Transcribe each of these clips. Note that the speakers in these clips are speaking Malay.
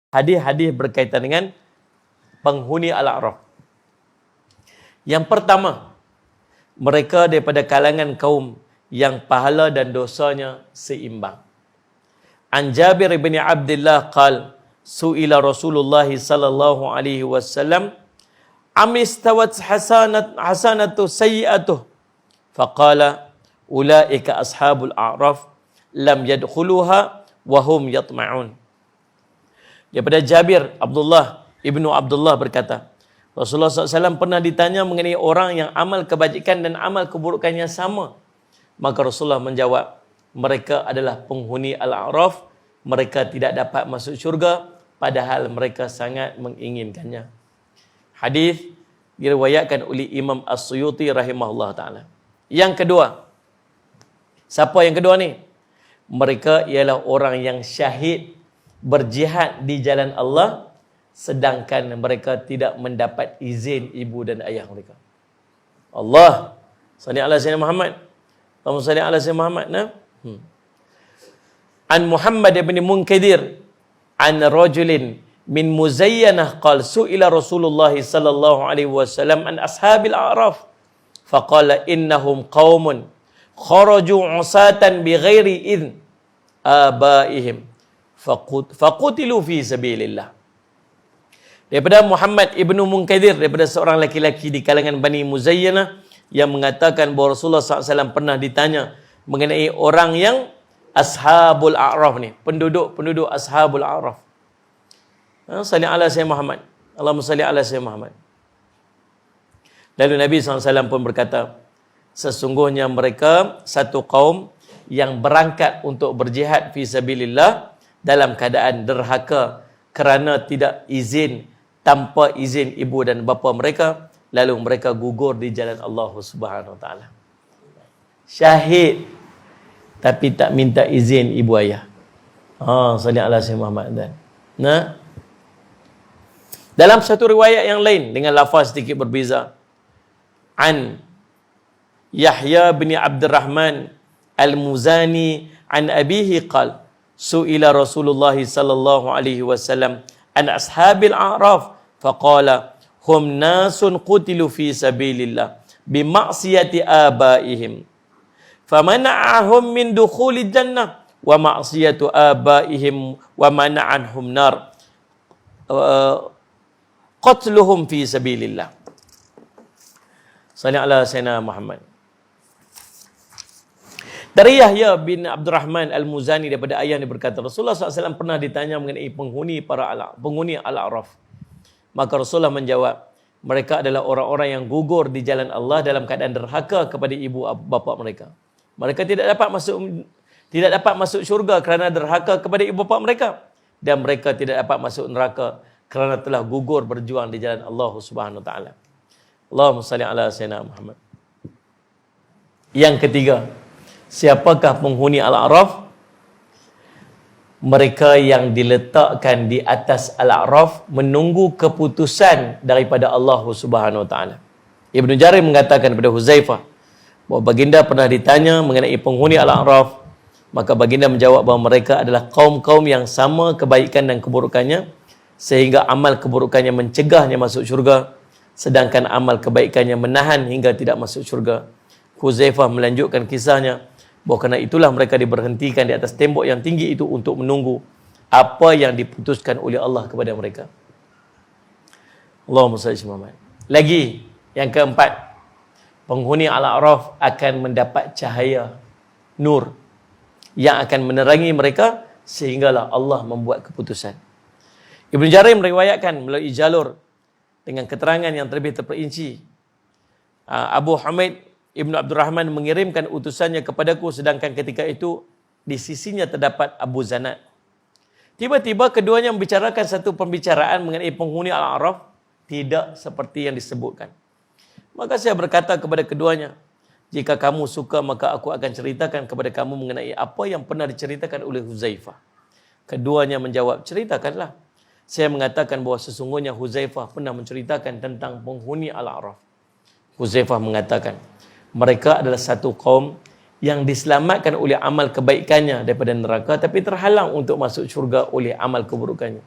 hadis-hadis berkaitan dengan penghuni Al-A'raf. Yang pertama, mereka daripada kalangan kaum yang pahala dan dosanya seimbang. An Jabir bin Abdullah qal su'ila Rasulullah sallallahu alaihi wasallam amistawat hasanatu sayyi'atuh faqala ulaika ashabul a'raf lam yadkhuluha wa hum yatma'un. Daripada Jabir Ibnu Abdullah berkata, Rasulullah SAW pernah ditanya mengenai orang yang amal kebajikan dan amal keburukannya sama. Maka Rasulullah menjawab, mereka adalah penghuni Al-A'raf, mereka tidak dapat masuk syurga, padahal mereka sangat menginginkannya. Hadis diriwayatkan oleh Imam As-Suyuti rahimahullah ta'ala. Yang kedua, siapa yang kedua ni? Mereka ialah orang yang syahid berjihad di jalan Allah, sedangkan mereka tidak mendapat izin ibu dan ayah mereka. Allah salli ala sayyidina Muhammad. Allahumma salli ala sayyidina Muhammad. An Muhammad bin Munkadir an rajulin min Muzayyanah qala su'ila Rasulullah sallallahu alaihi wasallam an ashabil a'raf faqala innahum qaumun kharaju usatan bighairi idn abaihim faqutilu fi sabilillah. Daripada Muhammad ibnu Munkadir, daripada seorang laki-laki di kalangan Bani Muzayyanah yang mengatakan bahawa Rasulullah SAW pernah ditanya mengenai orang yang Ashabul A'raf ni, penduduk Ashabul A'raf. Salli ala sayyidina Muhammad. Allahumma salli ala sayyidina Muhammad. Lalu Nabi SAW pun berkata, sesungguhnya mereka satu kaum yang berangkat untuk berjihad fi sabilillah dalam keadaan derhaka kerana tidak izin, tanpa izin ibu dan bapa mereka, lalu mereka gugur di jalan Allah Subhanahu wa taala. Syahid tapi tak minta izin ibu ayah. Salli ala sayyidina Muhammad dan. Dalam satu riwayat yang lain dengan lafaz sedikit berbeza. An Yahya bin Abdurrahman Al-Muzani an abihi qala su'ila Rasulullah sallallahu alaihi wasallam an ashabil a'raf faqala hum nasun qutilu fi sabilillah bima'siyati abaihim famana'ahum min dukhulil jannah wa ma'siyatu abaihim wa mana'anhum nar qatluhum fi sabilillah. Salli ala sayyidina Muhammad. Dari Yahya bin Abdurrahman Al-Muzani daripada ayah dia berkata, Rasulullah SAW pernah ditanya mengenai penghuni Al-A'raf. Maka Rasulullah menjawab, mereka adalah orang-orang yang gugur di jalan Allah dalam keadaan derhaka kepada ibu bapa mereka. Mereka tidak dapat masuk syurga kerana derhaka kepada ibu bapa mereka, dan mereka tidak dapat masuk neraka kerana telah gugur berjuang di jalan Allah Subhanahu wa taala. Allahumma salli ala sayyidina Muhammad. Yang ketiga, siapakah penghuni Al-A'raf? Mereka yang diletakkan di atas Al-A'raf menunggu keputusan daripada Allah Subhanahu wa taala. Ibnu Jarir mengatakan kepada Huzaifah bahawa baginda pernah ditanya mengenai penghuni Al-A'raf, maka baginda menjawab bahawa mereka adalah kaum-kaum yang sama kebaikan dan keburukannya, sehingga amal keburukannya mencegahnya masuk syurga, sedangkan amal kebaikannya menahan hingga tidak masuk syurga. Huzaifah melanjutkan kisahnya bahawa kerana itulah mereka diberhentikan di atas tembok yang tinggi itu untuk menunggu apa yang diputuskan oleh Allah kepada mereka. Allahumma salli ala Muhammad. Lagi yang keempat, penghuni Al-A'raf akan mendapat cahaya nur yang akan menerangi mereka sehinggalah Allah membuat keputusan. Ibnu Jarir meriwayatkan melalui jalur dengan keterangan yang terlebih terperinci, Abu Humaid Ibnu Abdurrahman mengirimkan utusannya kepadaku, sedangkan ketika itu di sisinya terdapat Abu Zanad. Tiba-tiba keduanya membicarakan satu pembicaraan mengenai penghuni Al-A'raf, tidak seperti yang disebutkan. Maka saya berkata kepada keduanya, jika kamu suka maka aku akan ceritakan kepada kamu mengenai apa yang pernah diceritakan oleh Huzaifah. Keduanya menjawab, ceritakanlah. Saya mengatakan bahawa sesungguhnya Huzaifah pernah menceritakan tentang penghuni Al-A'raf. Huzaifah mengatakan, mereka adalah satu kaum yang diselamatkan oleh amal kebaikannya daripada neraka, tapi terhalang untuk masuk syurga oleh amal keburukannya.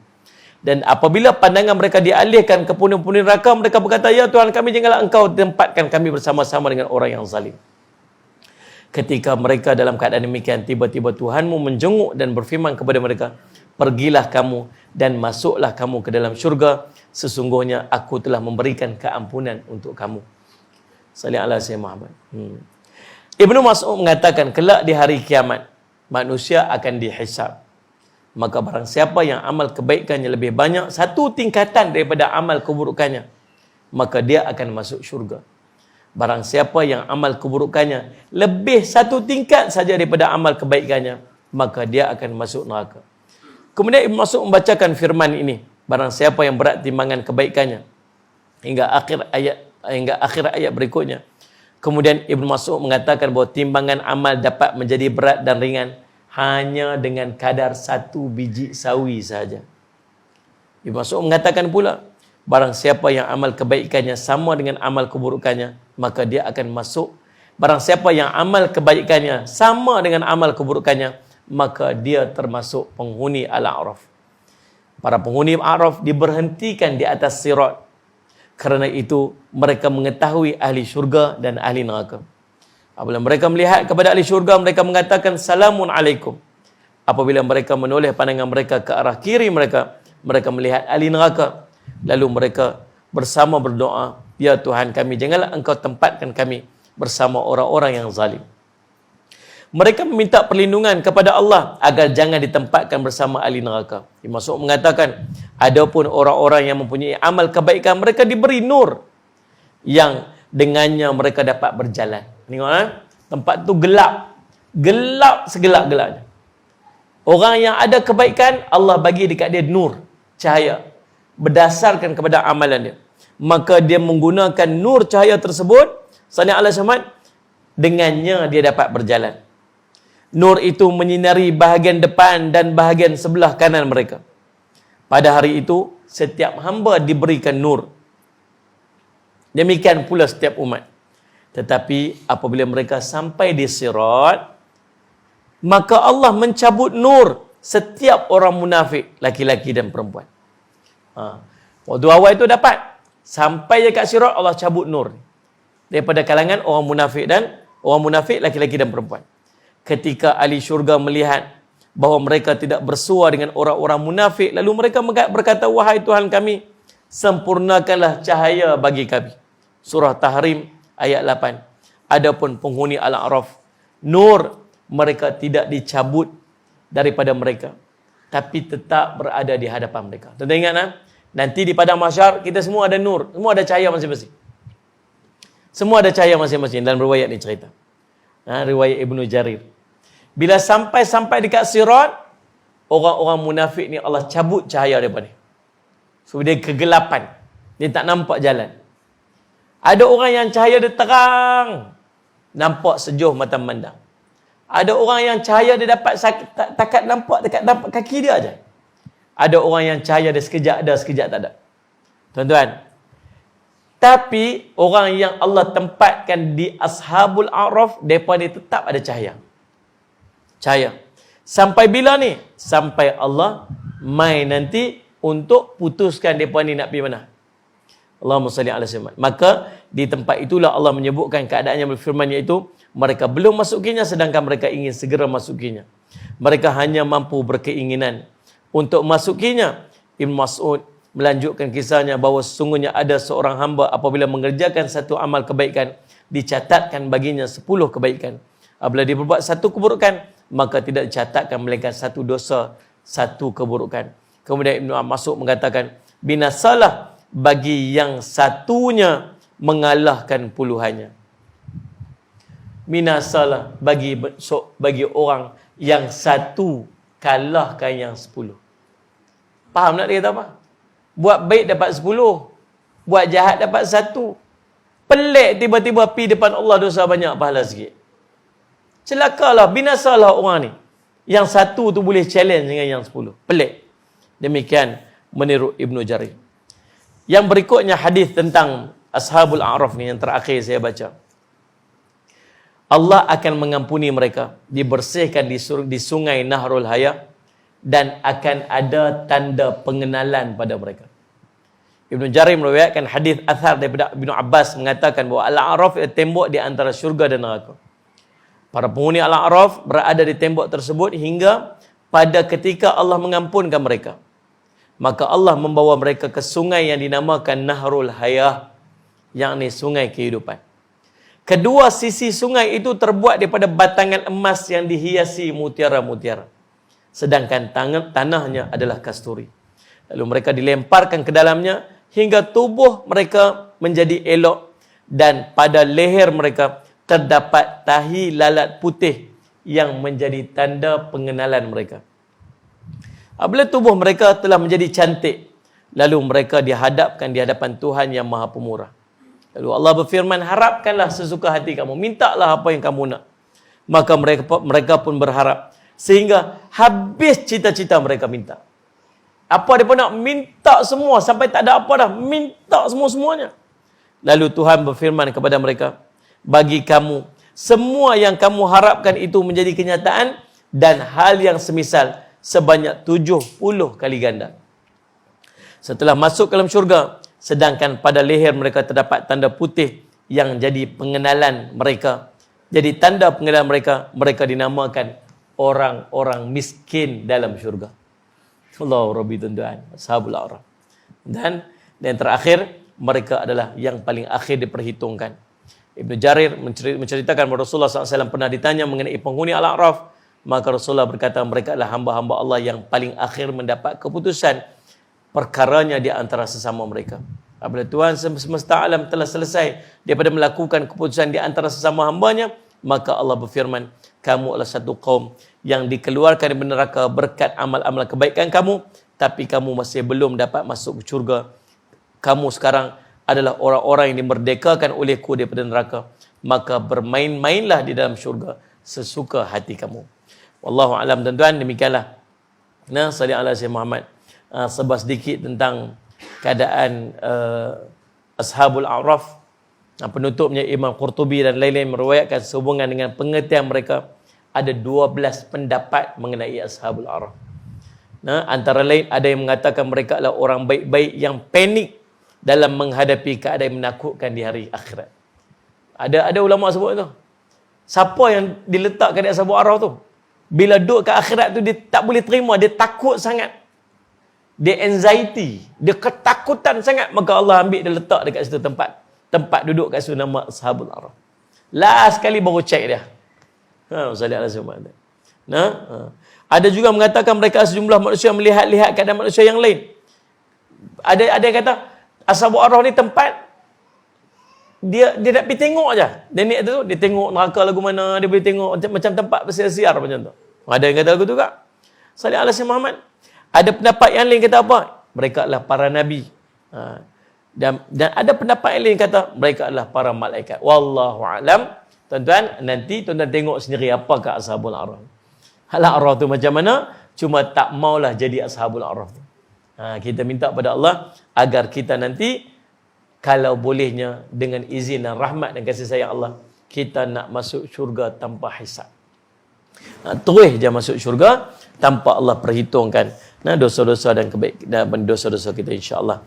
Dan apabila pandangan mereka dialihkan ke puing-puing neraka, mereka berkata, ya Tuhan kami, janganlah engkau tempatkan kami bersama-sama dengan orang yang zalim. Ketika mereka dalam keadaan demikian, tiba-tiba Tuhanmu menjenguk dan berfirman kepada mereka, pergilah kamu dan masuklah kamu ke dalam syurga, sesungguhnya aku telah memberikan keampunan untuk kamu. Salih ala Sayyidina Muhammad. Ibnu Mas'ud mengatakan, kelak di hari kiamat, manusia akan dihisab. Maka barang siapa yang amal kebaikannya lebih banyak satu tingkatan daripada amal keburukannya, maka dia akan masuk syurga. Barang siapa yang amal keburukannya lebih satu tingkat saja daripada amal kebaikannya, maka dia akan masuk neraka. Kemudian Ibnu Mas'ud membacakan firman ini, barang siapa yang berat timbangan kebaikannya, hingga akhir ayat berikutnya. Kemudian Ibnu Mas'ud mengatakan bahawa timbangan amal dapat menjadi berat dan ringan hanya dengan kadar 1 biji sawi saja. Ibnu Mas'ud mengatakan pula, barang siapa yang amal kebaikannya sama dengan amal keburukannya, maka dia akan masuk. Barang siapa yang amal kebaikannya sama dengan amal keburukannya, maka dia termasuk penghuni Al-A'raf. Para penghuni Al-A'raf diberhentikan di atas sirat. Kerana itu mereka mengetahui ahli syurga dan ahli neraka. Apabila mereka melihat kepada ahli syurga, mereka mengatakan salamun alaikum. Apabila mereka menoleh pandangan mereka ke arah kiri mereka, mereka melihat ahli neraka. Lalu mereka bersama berdoa, ya Tuhan kami, janganlah engkau tempatkan kami bersama orang-orang yang zalim. Mereka meminta perlindungan kepada Allah agar jangan ditempatkan bersama ahli neraka. Ibnu Mas'ud mengatakan, adapun orang-orang yang mempunyai amal kebaikan, mereka diberi nur yang dengannya mereka dapat berjalan. Tengok tempat tu gelap. Gelap segelap-gelapnya. Orang yang ada kebaikan, Allah bagi dekat dia nur, cahaya, berdasarkan kepada amalan dia. Maka dia menggunakan nur cahaya tersebut, sallallahu alaihi wasallam, dengannya dia dapat berjalan. Nur itu menyinari bahagian depan dan bahagian sebelah kanan mereka. Pada hari itu, setiap hamba diberikan nur. Demikian pula setiap umat. Tetapi apabila mereka sampai di sirat, maka Allah mencabut nur setiap orang munafik, laki-laki dan perempuan. Waktu awal itu dapat. Sampai dekat sirat, Allah cabut nur daripada kalangan orang munafik dan orang munafik, laki-laki dan perempuan. Ketika ahli syurga melihat bahawa mereka tidak bersua dengan orang-orang munafik, lalu mereka berkata, wahai Tuhan kami, sempurnakanlah cahaya bagi kami. Surah Tahrim ayat 8. Adapun penghuni Al-A'raf, nur mereka tidak dicabut daripada mereka, tapi tetap berada di hadapan mereka. Tuan-tuan ingat, nanti di padang mahsyar kita semua ada nur, semua ada cahaya masing-masing. Semua ada cahaya masing-masing. Dalam riwayat ni cerita. Riwayat Ibnu Jarir. Bila sampai dekat sirat, orang-orang munafik ni Allah cabut cahaya daripada ni. So dia kegelapan. Dia tak nampak jalan. Ada orang yang cahaya dia terang, nampak sejuh mata memandang. Ada orang yang cahaya dia dapat takat nampak kaki dia aja. Ada orang yang cahaya dia sekejap ada, sekejap tak ada. Tuan-tuan, tapi orang yang Allah tempatkan di Ashabul A'raf, mereka ni tetap ada cahaya. Cahaya. Sampai bila ni? Sampai Allah mai nanti untuk putuskan mereka ni nak pergi mana. Allahumma salli ala sayyidina. Maka di tempat itulah Allah menyebutkan keadaannya berfirman, iaitu mereka belum masukinya sedangkan mereka ingin segera masukinya. Mereka hanya mampu berkeinginan untuk masukinya. Ibnu Mas'ud melanjutkan kisahnya bahawa sesungguhnya ada seorang hamba apabila mengerjakan satu amal kebaikan, dicatatkan baginya 10 kebaikan. Apabila dia berbuat satu keburukan, maka tidak dicatatkan melainkan satu dosa, satu keburukan. Kemudian Ibnu Mas'ud mengatakan, binasalah bagi yang satunya mengalahkan puluhannya. Binasalah bagi orang yang satu kalahkan yang 10. Faham tak dia kata apa? Buat baik dapat 10, buat jahat dapat 1. Pelik tiba-tiba pergi depan Allah dosa banyak, pahala sikit. Celakalah, binasalah orang ni. Yang satu tu boleh challenge dengan yang 10. Pelik. Demikian menurut Ibnu Jarir. Yang berikutnya hadis tentang Ashabul A'raf ni yang terakhir saya baca. Allah akan mengampuni mereka, dibersihkan di sungai Nahrul Hayah, dan akan ada tanda pengenalan pada mereka. Ibnu Jarir meriwayatkan hadis athar daripada Ibnu Abbas mengatakan bahawa Al-A'raf ialah tembok di antara syurga dan neraka. Para penghuni Al-A'raf berada di tembok tersebut hingga pada ketika Allah mengampunkan mereka. Maka Allah membawa mereka ke sungai yang dinamakan Nahrul Hayah, yakni sungai kehidupan. Kedua sisi sungai itu terbuat daripada batangan emas yang dihiasi mutiara-mutiara. Sedangkan tanahnya adalah kasturi. Lalu mereka dilemparkan ke dalamnya hingga tubuh mereka menjadi elok dan pada leher mereka terdapat tahi lalat putih yang menjadi tanda pengenalan mereka. Apabila tubuh mereka telah menjadi cantik, lalu mereka dihadapkan di hadapan Tuhan yang Maha Pemurah. Lalu Allah berfirman, harapkanlah sesuka hati kamu, mintalah apa yang kamu nak. Maka mereka pun berharap sehingga habis cita-cita mereka minta. Apa dia pun nak minta semua sampai tak ada apa dah, minta semua-semuanya. Lalu Tuhan berfirman kepada mereka, bagi kamu semua yang kamu harapkan itu menjadi kenyataan dan hal yang semisal sebanyak 70 kali ganda. Setelah masuk ke dalam syurga, sedangkan pada leher mereka terdapat tanda putih yang jadi pengenalan mereka. Jadi tanda pengenalan mereka, mereka dinamakan orang-orang miskin dalam syurga. Allah Rabbi tuan-tuan, Ashabul A'raf. Dan yang terakhir, mereka adalah yang paling akhir diperhitungkan. Ibnu Jarir menceritakan bahawa Rasulullah SAW pernah ditanya mengenai penghuni Al-A'raf. Maka Rasulullah berkata, mereka adalah hamba-hamba Allah yang paling akhir mendapat keputusan perkaranya di antara sesama mereka. Apabila Tuhan semesta alam telah selesai daripada melakukan keputusan di antara sesama hambanya, maka Allah berfirman, kamu adalah satu kaum yang dikeluarkan dari neraka berkat amal-amal kebaikan kamu, tapi kamu masih belum dapat masuk ke syurga. Kamu sekarang adalah orang-orang yang dimerdekakan olehku daripada neraka. Maka bermain-mainlah di dalam syurga sesuka hati kamu. Wallahu alam tuan-tuan, demikianlah. Nah, salli ala Sayyidina Muhammad. Sebab sedikit tentang keadaan Ashabul A'raf. Penutupnya Imam Qurtubi dan lain-lain meriwayatkan sehubungan dengan pengertian mereka. Ada 12 pendapat mengenai Ashabul A'raf. Nah, antara lain ada yang mengatakan mereka adalah orang baik-baik yang panik dalam menghadapi keadaan yang menakutkan di hari akhirat. Ada ulama sebut tu. Siapa yang diletakkan di Ashabul A'raf tu? Bila duduk ke akhirat tu dia tak boleh terima, dia takut sangat. Dia anxiety, dia ketakutan sangat, maka Allah ambil dia letak dekat situ tempat duduk kat situ nama Ashabul A'raf. Last sekali baru check dia. Ada juga mengatakan mereka sejumlah manusia melihat-lihat keadaan manusia yang lain. Ada yang kata Ashabul A'raf ni tempat dia nak pergi tengok aja. Dia tengok neraka lagu mana, dia boleh tengok macam tempat bersiar-siar macam tu. Ada yang kata lagu tu kak. Salih ala Sayyidina Muhammad. Ada pendapat yang lain kata apa? Mereka adalah para nabi. Dan ada pendapat yang lain kata mereka adalah para malaikat. Wallahu alam. Tuan-tuan, nanti tuan-tuan tengok sendiri apakah Ashabul A'raf. Al-A'raf tu macam mana? Cuma tak maulah jadi Ashabul A'raf tu. Kita minta pada Allah agar kita nanti kalau bolehnya dengan izin dan rahmat dan kasih sayang Allah, kita nak masuk syurga tanpa hisab. Terus je masuk syurga tanpa Allah perhitungkan dosa-dosa dan dosa-dosa kita insya-Allah.